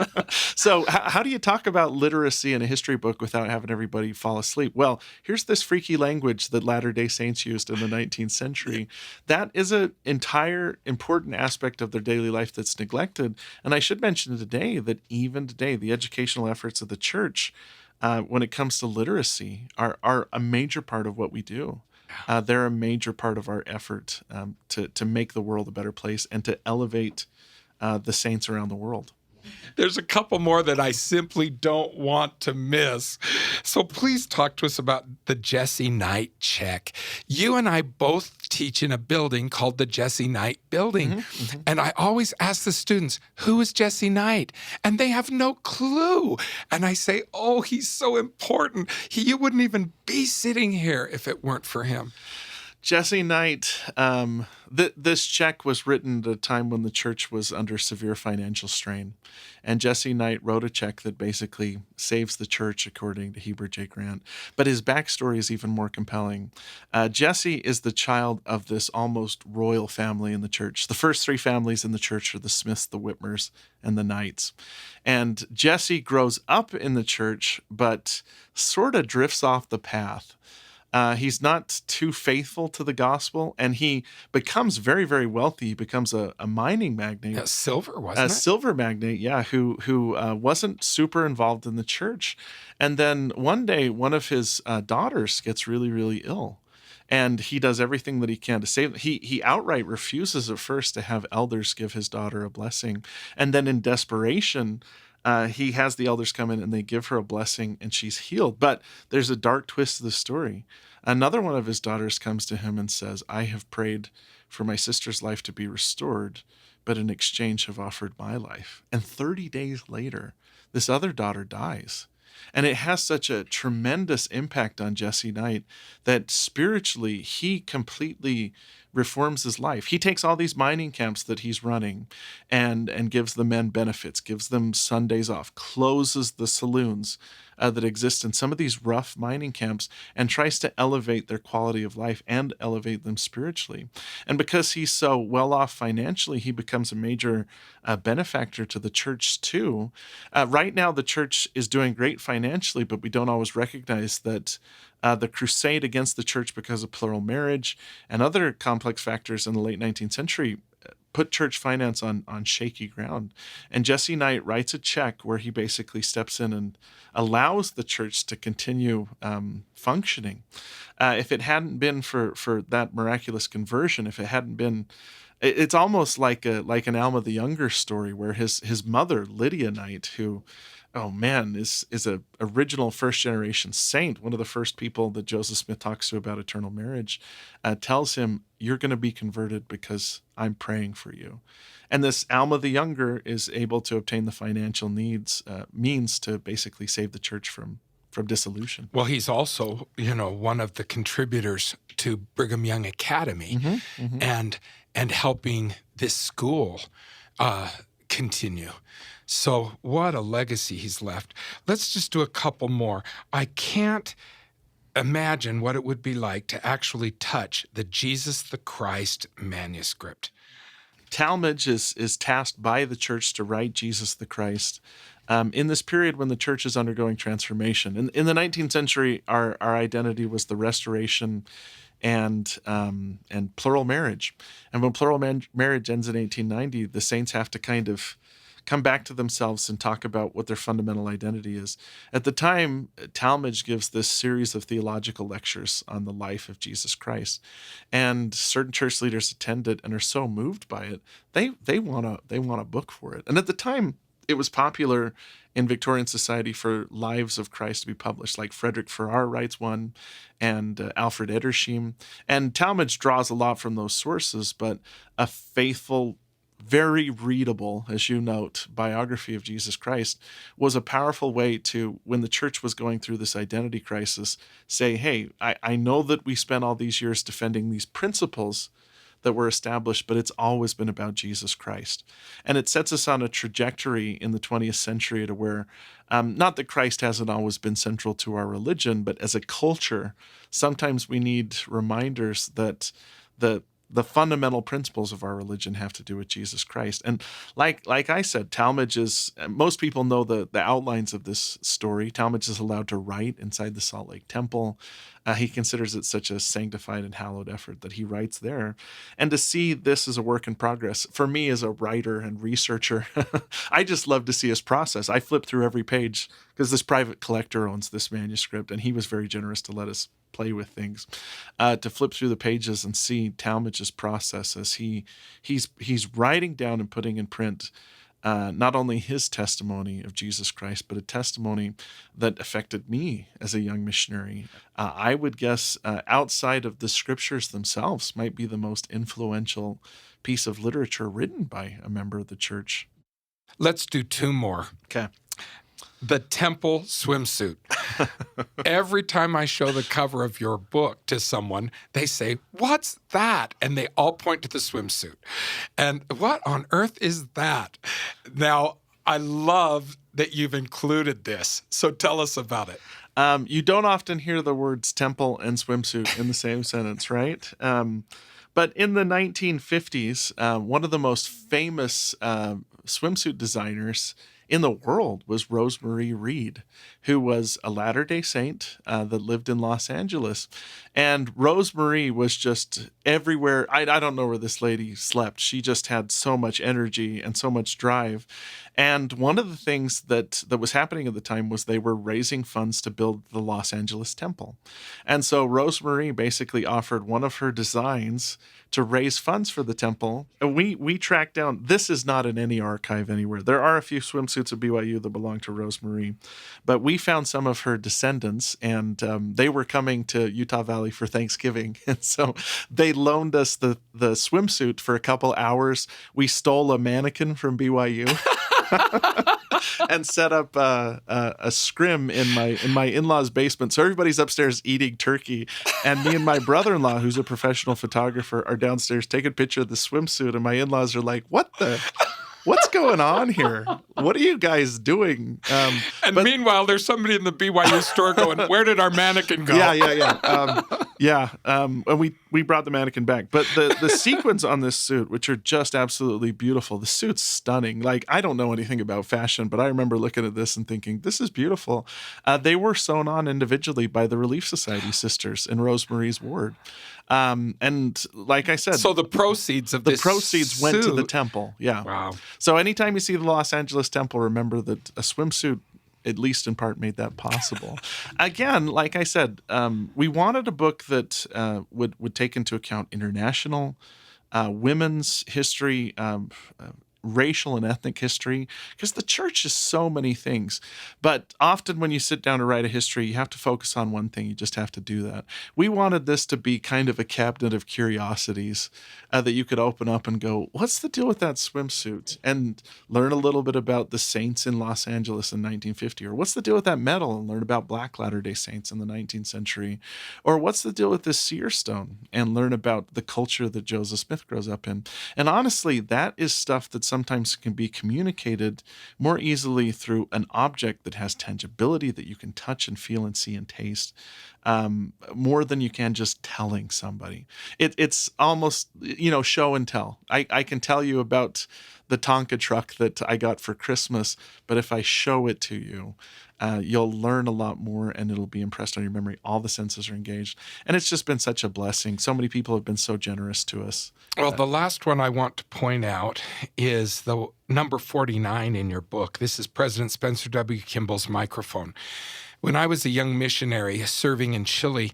So how do you talk about literacy in a history book without having everybody fall asleep? Well, here's this freaky language that Latter-day Saints used in the 19th century. That is an entire important aspect of their daily life that's neglected. And I should mention today that even today, the educational efforts of the church, when it comes to literacy, are a major part of what we do. They're a major part of our effort to make the world a better place and to elevate the saints around the world. There's a couple more that I simply don't want to miss. So please talk to us about the Jesse Knight check. You and I both teach in a building called the Jesse Knight Building. And I always ask the students, who is Jesse Knight? And they have no clue. And I say, oh, he's so important. You wouldn't even be sitting here if it weren't for him. Jesse Knight, this check was written at a time when the church was under severe financial strain. And Jesse Knight wrote a check that basically saves the church, according to Heber J. Grant. But his backstory is even more compelling. Jesse is the child of this almost royal family in the church. The first three families in the church are the Smiths, the Whitmers, and the Knights. And Jesse grows up in the church, but sort of drifts off the path. He's not too faithful to the gospel, and he becomes very, very wealthy. He becomes a mining magnate. A silver, wasn't it? A silver magnate, yeah, who wasn't super involved in the church. And then one day, one of his daughters gets really, really ill. And he does everything that he can to save them. He outright refuses at first to have elders give his daughter a blessing. And then in desperation, he has the elders come in and they give her a blessing and she's healed. But there's a dark twist to the story. Another one of his daughters comes to him and says, I have prayed for my sister's life to be restored, but in exchange have offered my life. And 30 days later, this other daughter dies. And it has such a tremendous impact on Jesse Knight that spiritually he completely reforms his life. He takes all these mining camps that he's running and gives the men benefits, gives them Sundays off, closes the saloons that exist in some of these rough mining camps, and tries to elevate their quality of life and elevate them spiritually. And because he's so well off financially, he becomes a major benefactor to the church too. Right now, the church is doing great financially, but we don't always recognize that the crusade against the church because of plural marriage and other complex factors in the late 19th century put church finance on shaky ground. And Jesse Knight writes a check where he basically steps in and allows the church to continue functioning. If it hadn't been for that miraculous conversion, if it hadn't been, it's almost like an Alma the Younger story where his mother, Lydia Knight, who, oh man, is a original first generation saint, one of the first people that Joseph Smith talks to about eternal marriage, tells him, you're going to be converted because I'm praying for you. And this Alma the Younger is able to obtain the financial means to basically save the church from dissolution. Well, he's also, one of the contributors to Brigham Young Academy and helping this school continue. So what a legacy he's left. Let's just do a couple more. I can't imagine what it would be like to actually touch the Jesus the Christ manuscript. Talmage is tasked by the church to write Jesus the Christ. in this period when the church is undergoing transformation. In the 19th century, our identity was the Restoration and plural marriage. And when plural marriage ends in 1890, the saints have to kind of come back to themselves and talk about what their fundamental identity is. At the time, Talmage gives this series of theological lectures on the life of Jesus Christ, and certain church leaders attend it and are so moved by it, they want a book for it. And at the time, it was popular in Victorian society for Lives of Christ to be published, like Frederick Farrar writes one, and Alfred Edersheim. And Talmage draws a lot from those sources, but a faithful, very readable, as you note, biography of Jesus Christ was a powerful way to, when the church was going through this identity crisis, say, hey, I know that we spent all these years defending these principles that were established, but it's always been about Jesus Christ. And it sets us on a trajectory in the 20th century to where, not that Christ hasn't always been central to our religion, but as a culture, sometimes we need reminders that the fundamental principles of our religion have to do with Jesus Christ. And like I said, Talmage is, most people know the outlines of this story. Talmage is allowed to write inside the Salt Lake Temple. He considers it such a sanctified and hallowed effort that he writes there. And to see this as a work in progress, for me as a writer and researcher, I just love to see his process. I flip through every page because this private collector owns this manuscript, and he was very generous to let us play with things, to flip through the pages and see Talmage's process as he's writing down and putting in print not only his testimony of Jesus Christ, but a testimony that affected me as a young missionary. I would guess outside of the scriptures themselves might be the most influential piece of literature written by a member of the church. Let's do two more. Okay. The temple swimsuit. Every time I show the cover of your book to someone, they say, "What's that?" And they all point to the swimsuit. And what on earth is that? Now, I love that you've included this. So tell us about it. You don't often hear the words temple and swimsuit in the same sentence, right? But in the 1950s, one of the most famous swimsuit designers in the world was Rosemary Reed, who was a Latter-day Saint that lived in Los Angeles. And Rosemary was just everywhere. I don't know where this lady slept. She just had so much energy and so much drive. And one of the things that was happening at the time was they were raising funds to build the Los Angeles Temple. And so Rosemary basically offered one of her designs to raise funds for the temple. And we tracked down, this is not in any archive anywhere. There are a few swimsuits of BYU that belong to Rosemary, but we found some of her descendants, and they were coming to Utah Valley for Thanksgiving. And so they loaned us the swimsuit for a couple hours. We stole a mannequin from BYU. And set up a scrim in my in-laws' basement. So everybody's upstairs eating turkey, and me and my brother-in-law, who's a professional photographer, are downstairs taking a picture of the swimsuit, and my in-laws are like, what's going on here? What are you guys doing? Meanwhile, there's somebody in the BYU store going, "Where did our mannequin go?" Yeah. And we brought the mannequin back. But the sequins on this suit, which are just absolutely beautiful, the suit's stunning. Like, I don't know anything about fashion, but I remember looking at this and thinking, this is beautiful. They were sewn on individually by the Relief Society sisters in Rosemary's ward. And like I said, so the proceeds of the proceeds went to the temple. Yeah. Wow. So anytime you see the Los Angeles Temple, remember that a swimsuit, at least in part, made that possible. Again, like I said, we wanted a book that would take into account international, women's history, racial and ethnic history, because the church is so many things. But often when you sit down to write a history, you have to focus on one thing. You just have to do that. We wanted this to be kind of a cabinet of curiosities that you could open up and go, what's the deal with that swimsuit? And learn a little bit about the saints in Los Angeles in 1950. Or what's the deal with that medal? And learn about Black Latter-day Saints in the 19th century. Or what's the deal with this seer stone? And learn about the culture that Joseph Smith grows up in. And honestly, that is stuff that sometimes can be communicated more easily through an object that has tangibility that you can touch and feel and see and taste, more than you can just telling somebody. It's almost, show and tell. I can tell you about the Tonka truck that I got for Christmas, but if I show it to you, you'll learn a lot more and it'll be impressed on your memory. All the senses are engaged. And it's just been such a blessing. So many people have been so generous to us. Well, the last one I want to point out is the number 49 in your book. This is President Spencer W. Kimball's microphone. When I was a young missionary serving in Chile,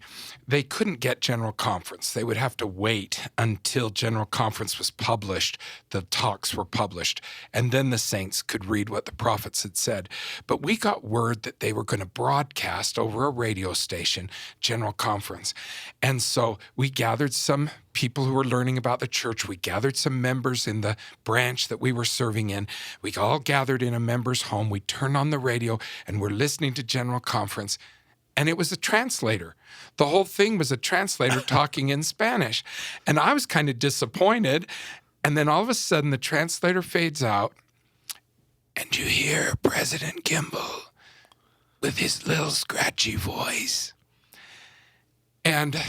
they couldn't get General Conference. They would have to wait until General Conference was published, the talks were published, and then the saints could read what the prophets had said. But we got word that they were going to broadcast over a radio station, General Conference. And so we gathered some people who were learning about the church. We gathered some members in the branch that we were serving in. We all gathered in a member's home. We turned on the radio and we're listening to General Conference. And it was a translator. The whole thing was a translator talking in Spanish. And I was kind of disappointed. And then all of a sudden the translator fades out. And you hear President Kimball with his little scratchy voice. And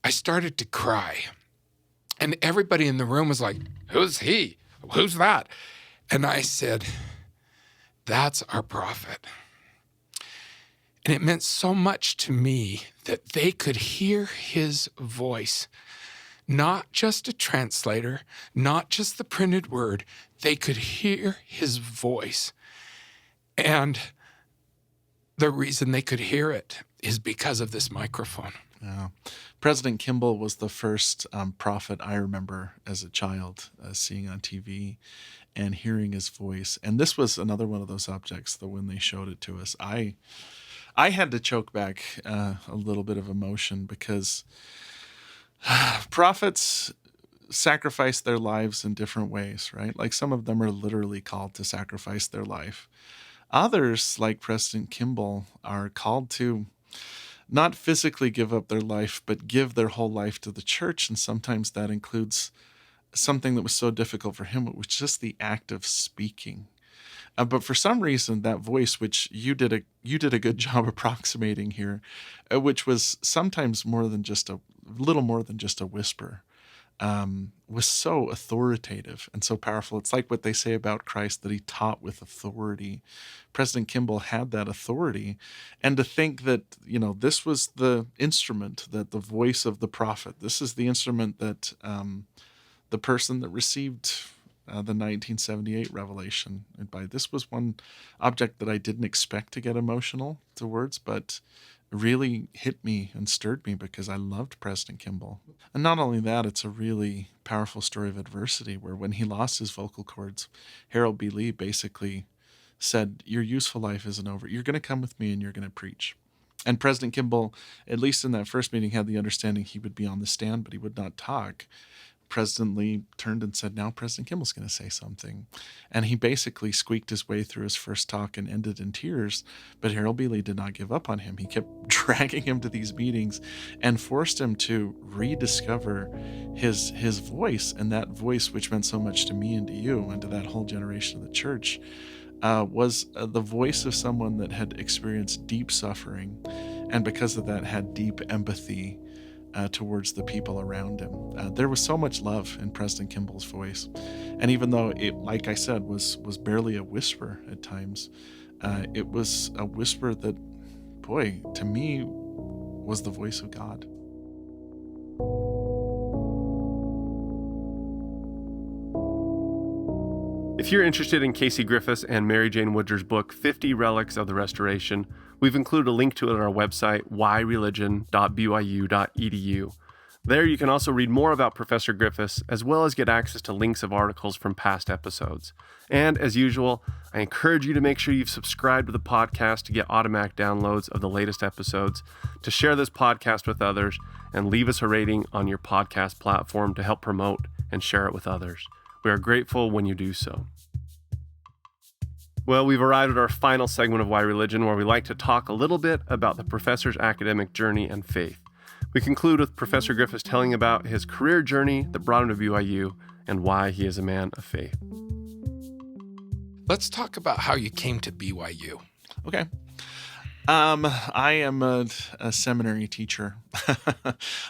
I started to cry. And everybody in the room was like, who's he? Who's that? And I said, that's our prophet. And it meant so much to me that they could hear his voice, not just a translator, not just the printed word. They could hear his voice. And the reason they could hear it is because of this microphone. Yeah. President Kimball was the first prophet I remember as a child seeing on TV and hearing his voice. And this was another one of those objects that when they showed it to us, I had to choke back a little bit of emotion because prophets sacrifice their lives in different ways, right? Like some of them are literally called to sacrifice their life. Others, like President Kimball, are called to not physically give up their life, but give their whole life to the church. And sometimes that includes something that was so difficult for him, it was just the act of speaking. But for some reason, that voice, which you did a good job approximating here, which was sometimes more than just a little more than just a whisper, was so authoritative and so powerful. It's like what they say about Christ, that he taught with authority. President Kimball had that authority. And to think that, this was the instrument, that the voice of the prophet, this is the instrument that the person that received the 1978 revelation. This was one object that I didn't expect to get emotional towards, but really hit me and stirred me because I loved President Kimball. And not only that, it's a really powerful story of adversity where when he lost his vocal cords, Harold B. Lee basically said, your useful life isn't over. You're going to come with me and you're going to preach. And President Kimball, at least in that first meeting, had the understanding he would be on the stand, but he would not talk. President Lee turned and said, now President Kimball's going to say something. And he basically squeaked his way through his first talk and ended in tears. But Harold B. Lee did not give up on him. He kept dragging him to these meetings and forced him to rediscover his voice. And that voice, which meant so much to me and to you and to that whole generation of the church, was the voice of someone that had experienced deep suffering. And because of that, had deep empathy towards the people around him. There was so much love in President Kimball's voice. And even though it, like I said, was barely a whisper at times, it was a whisper that, boy, to me, was the voice of God. If you're interested in Casey Griffiths and Mary Jane Woodger's book, 50 Relics of the Restoration, we've included a link to it on our website, whyreligion.byu.edu. There you can also read more about Professor Griffiths, as well as get access to links of articles from past episodes. And as usual, I encourage you to make sure you've subscribed to the podcast to get automatic downloads of the latest episodes, to share this podcast with others, and leave us a rating on your podcast platform to help promote and share it with others. We are grateful when you do so. Well, we've arrived at our final segment of Why Religion, where we like to talk a little bit about the professor's academic journey and faith. We conclude with Professor Griffiths telling about his career journey that brought him to BYU and why he is a man of faith. Let's talk about how you came to BYU. Okay. I am a seminary teacher.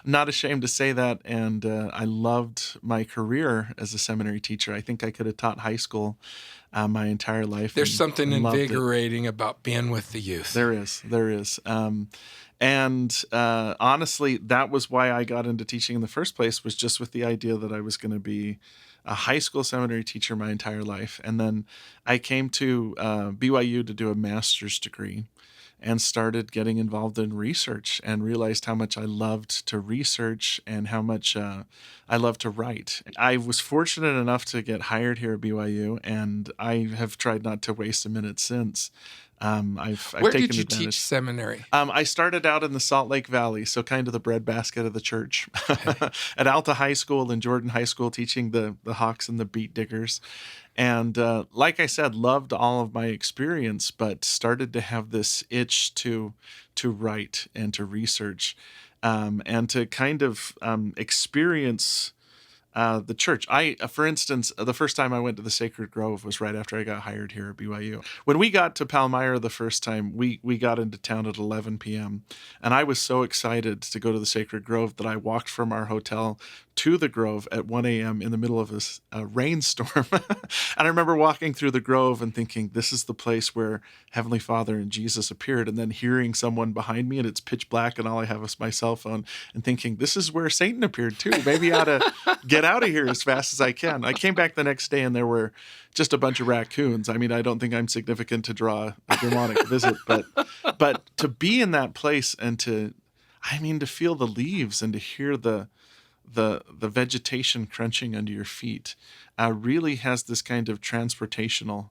Not ashamed to say that, and I loved my career as a seminary teacher. I think I could have taught high school my entire life. There's and something loved it. invigorating about being with the youth. There is. And honestly, that was why I got into teaching in the first place, was just with the idea that I was going to be a high school seminary teacher my entire life. And then I came to BYU to do a master's degree and started getting involved in research and realized how much I loved to research and how much I love to write. I was fortunate enough to get hired here at BYU, and I have tried not to waste a minute since. I've Where taken did you advantage. teach seminary? I started out in the Salt Lake Valley, so kind of the breadbasket of the church. At Alta High School and Jordan High School, teaching the Hawks and the Beat Diggers. And like I said, loved all of my experience, but started to have this itch to write and to research, and to kind of experience the church. For instance, the first time I went to the Sacred Grove was right after I got hired here at BYU. When we got to Palmyra the first time, we got into town at 11 p.m. And I was so excited to go to the Sacred Grove that I walked from our hotel to the Grove at 1 a.m. in the middle of a rainstorm. And I remember walking through the Grove and thinking, this is the place where Heavenly Father and Jesus appeared. And then hearing someone behind me and it's pitch black and all I have is my cell phone, and thinking, this is where Satan appeared too. Maybe I ought to get out of here as fast as I can. I came back the next day and there were just a bunch of raccoons. I mean, I don't think I'm significant to draw a demonic visit, but to be in that place and to feel the leaves and to hear the vegetation crunching under your feet really has this kind of transportational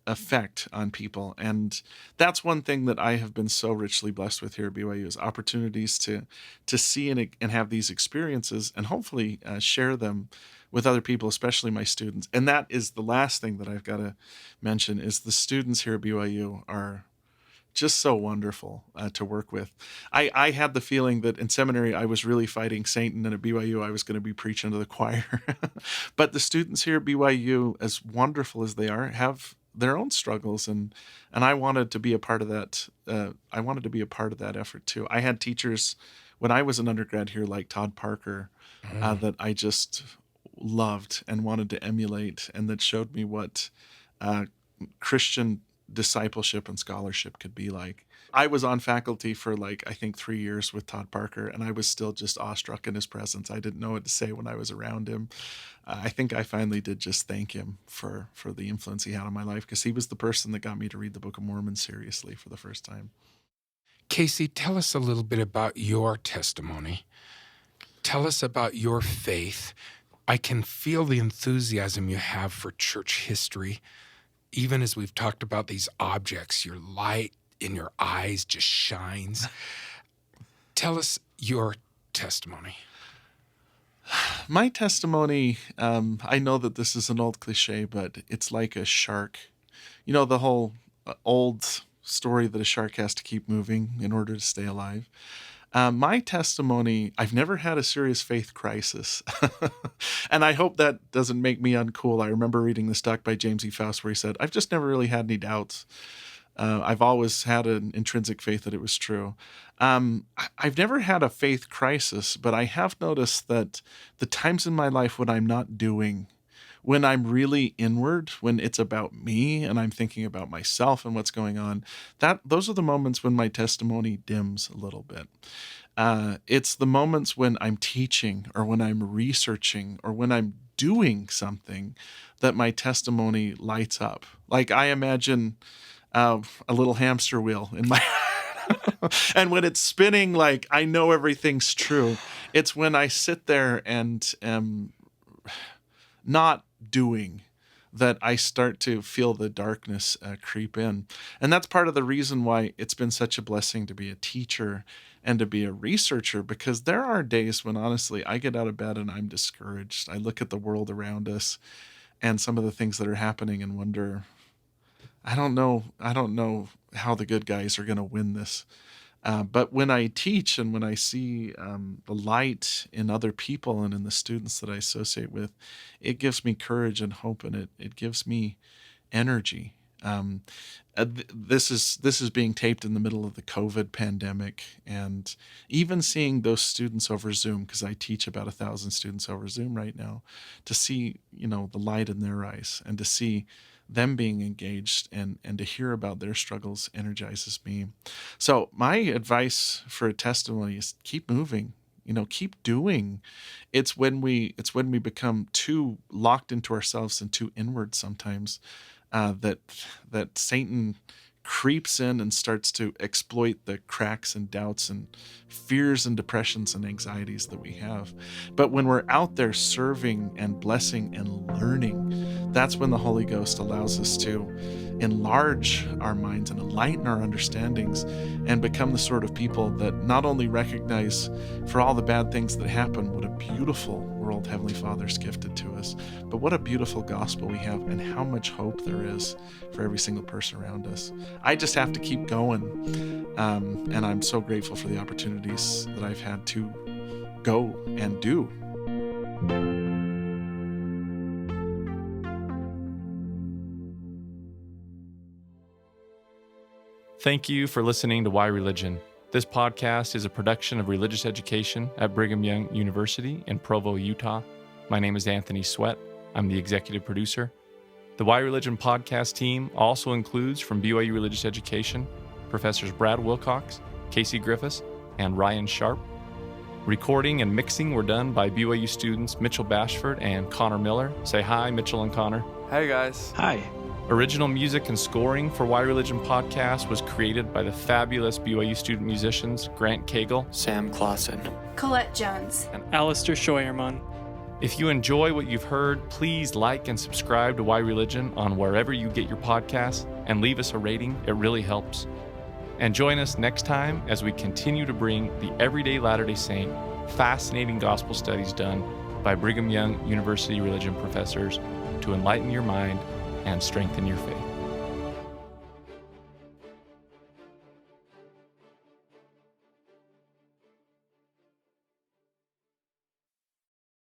effect on people. And that's one thing that I have been so richly blessed with here at BYU, is opportunities to see and have these experiences, and hopefully share them with other people, especially my students. And that is the last thing that I've got to mention, is the students here at BYU are just so wonderful to work with. I had the feeling that in seminary I was really fighting Satan, and at BYU I was going to be preaching to the choir. But the students here at BYU, as wonderful as they are, have their own struggles, and I wanted to be a part of that. I wanted to be a part of that effort too. I had teachers when I was an undergrad here, like Todd Parker, that I just loved and wanted to emulate, and that showed me what Christian discipleship and scholarship could be like. I was on faculty for I think 3 years with Todd Parker, and I was still just awestruck in his presence. I didn't know what to say when I was around him. I think I finally did just thank him for the influence he had on my life, because he was the person that got me to read the Book of Mormon seriously for the first time. Casey, tell us a little bit about your testimony. Tell us about your faith. I can feel the enthusiasm you have for church history. Even as we've talked about these objects, your light in your eyes just shines. Tell us your testimony. My testimony, I know that this is an old cliche, but it's like a shark. You know, the whole old story that a shark has to keep moving in order to stay alive. My testimony, I've never had a serious faith crisis. And I hope that doesn't make me uncool. I remember reading this talk by James E. Faust where he said, I've just never really had any doubts. I've always had an intrinsic faith that it was true. I've never had a faith crisis, but I have noticed that the times in my life when I'm not doing, when I'm really inward, when it's about me and I'm thinking about myself and what's going on, those are the moments when my testimony dims a little bit. It's the moments when I'm teaching or when I'm researching or when I'm doing something that my testimony lights up. Like I imagine a little hamster wheel in my and when it's spinning, like I know everything's true. It's when I sit there and am not doing that I start to feel the darkness creep in. And that's part of the reason why it's been such a blessing to be a teacher and to be a researcher, because there are days when honestly I get out of bed and I'm discouraged. I look at the world around us and some of the things that are happening and wonder, I don't know how the good guys are going to win this. But when I teach and when I see the light in other people and in the students that I associate with, it gives me courage and hope, and it gives me energy. This is being taped in the middle of the COVID pandemic, and even seeing those students over Zoom, because I teach about 1,000 students over Zoom right now, to see the light in their eyes and to see them being engaged and to hear about their struggles energizes me. So my advice for a testimony is keep moving. Keep doing. It's when we become too locked into ourselves and too inward sometimes that Satan creeps in and starts to exploit the cracks and doubts and fears and depressions and anxieties that we have. But when we're out there serving and blessing and learning, that's when the Holy Ghost allows us to enlarge our minds and enlighten our understandings and become the sort of people that not only recognize for all the bad things that happen what a beautiful world Heavenly Father's gifted to us, but what a beautiful gospel we have and how much hope there is for every single person around us. I just have to keep going, and I'm so grateful for the opportunities that I've had to go and do. Thank you for listening to Why Religion. This podcast is a production of religious education at Brigham Young University in Provo, Utah. My name is Anthony Sweat. I'm the executive producer. The Why Religion podcast team also includes, from BYU Religious Education, Professors Brad Wilcox, Casey Griffiths, and Ryan Sharp. Recording and mixing were done by BYU students Mitchell Bashford and Connor Miller. Say hi, Mitchell and Connor. Hey, guys. Hi. Original music and scoring for Why Religion podcast was created by the fabulous BYU student musicians Grant Cagle, Sam Clausen, Colette Jones, and Alistair Scheuermann. If you enjoy what you've heard, please like and subscribe to Why Religion on wherever you get your podcasts and leave us a rating. It really helps. And join us next time as we continue to bring the everyday Latter-day Saint fascinating gospel studies done by Brigham Young University religion professors to enlighten your mind and strengthen your faith.